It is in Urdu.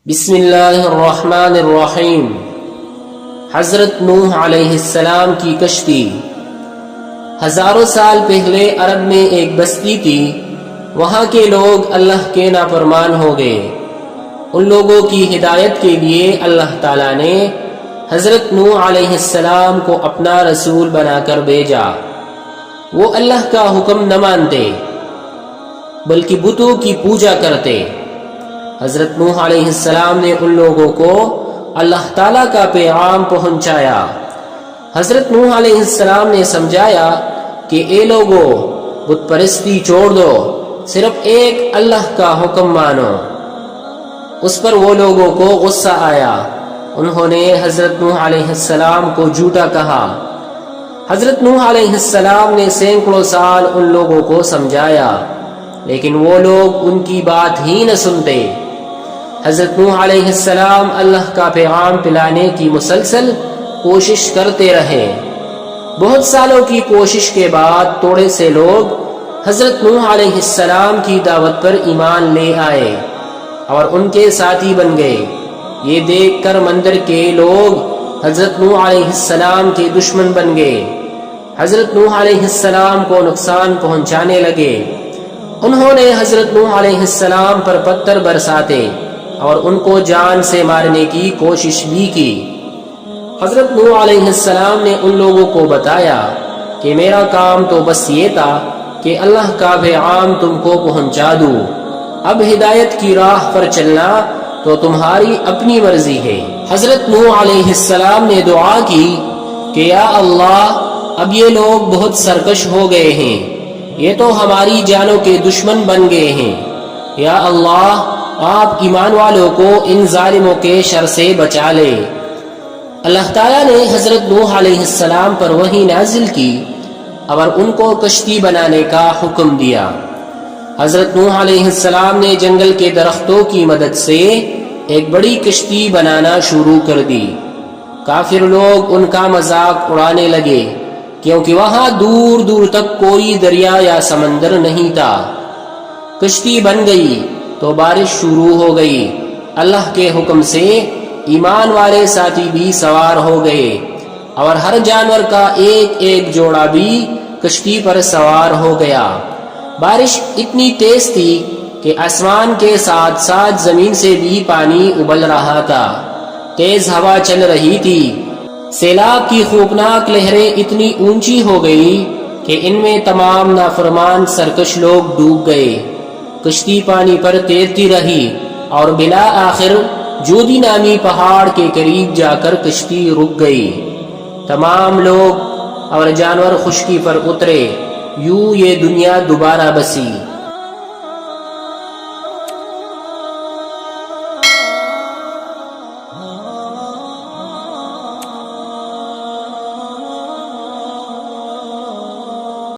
بسم اللہ الرحمن الرحیم۔ حضرت نوح علیہ السلام کی کشتی۔ ہزاروں سال پہلے عرب میں ایک بستی تھی، وہاں کے لوگ اللہ کے نافرمان ہو گئے۔ ان لوگوں کی ہدایت کے لیے اللہ تعالیٰ نے حضرت نوح علیہ السلام کو اپنا رسول بنا کر بھیجا۔ وہ اللہ کا حکم نہ مانتے بلکہ بتوں کی پوجا کرتے۔ حضرت نوح علیہ السلام نے ان لوگوں کو اللہ تعالیٰ کا پیغام پہنچایا۔ حضرت نوح علیہ السلام نے سمجھایا کہ اے لوگو، بت پرستی چھوڑ دو، صرف ایک اللہ کا حکم مانو۔ اس پر وہ لوگوں کو غصہ آیا، انہوں نے حضرت نوح علیہ السلام کو جھوٹا کہا۔ حضرت نوح علیہ السلام نے سینکڑوں سال ان لوگوں کو سمجھایا، لیکن وہ لوگ ان کی بات ہی نہ سنتے۔ حضرت نوح علیہ السلام اللہ کا پیغام پلانے کی مسلسل کوشش کرتے رہے۔ بہت سالوں کی کوشش کے بعد تھوڑے سے لوگ حضرت نوح علیہ السلام کی دعوت پر ایمان لے آئے اور ان کے ساتھی بن گئے۔ یہ دیکھ کر مندر کے لوگ حضرت نوح علیہ السلام کے دشمن بن گئے۔ حضرت نوح علیہ السلام کو نقصان پہنچانے لگے۔ انہوں نے حضرت نوح علیہ السلام پر پتھر برساتے اور ان کو جان سے مارنے کی کوشش بھی کی۔ حضرت نوح علیہ السلام نے ان لوگوں کو بتایا کہ میرا کام تو بس یہ تھا کہ اللہ کا پیغام تم کو پہنچا دوں، اب ہدایت کی راہ پر چلنا تو تمہاری اپنی مرضی ہے۔ حضرت نوح علیہ السلام نے دعا کی کہ یا اللہ، اب یہ لوگ بہت سرکش ہو گئے ہیں، یہ تو ہماری جانوں کے دشمن بن گئے ہیں۔ یا اللہ، آپ ایمان والوں کو ان ظالموں کے شر سے بچا لے۔ اللہ تعالیٰ نے حضرت نوح علیہ السلام پر وحی نازل کی اور ان کو کشتی بنانے کا حکم دیا۔ حضرت نوح علیہ السلام نے جنگل کے درختوں کی مدد سے ایک بڑی کشتی بنانا شروع کر دی۔ کافر لوگ ان کا مذاق اڑانے لگے، کیونکہ وہاں دور دور تک کوئی دریا یا سمندر نہیں تھا۔ کشتی بن گئی تو بارش شروع ہو گئی۔ اللہ کے حکم سے ایمان والے ساتھی بھی سوار ہو گئے اور ہر جانور کا ایک ایک جوڑا بھی کشتی پر سوار ہو گیا۔ بارش اتنی تیز تھی کہ آسمان کے ساتھ ساتھ زمین سے بھی پانی ابل رہا تھا۔ تیز ہوا چل رہی تھی۔ سیلاب کی خوفناک لہریں اتنی اونچی ہو گئی کہ ان میں تمام نافرمان سرکش لوگ ڈوب گئے۔ کشتی پانی پر تیرتی رہی اور بالآخر جودی نامی پہاڑ کے قریب جا کر کشتی رک گئی۔ تمام لوگ اور جانور خشکی پر اترے، یوں یہ دنیا دوبارہ بسی۔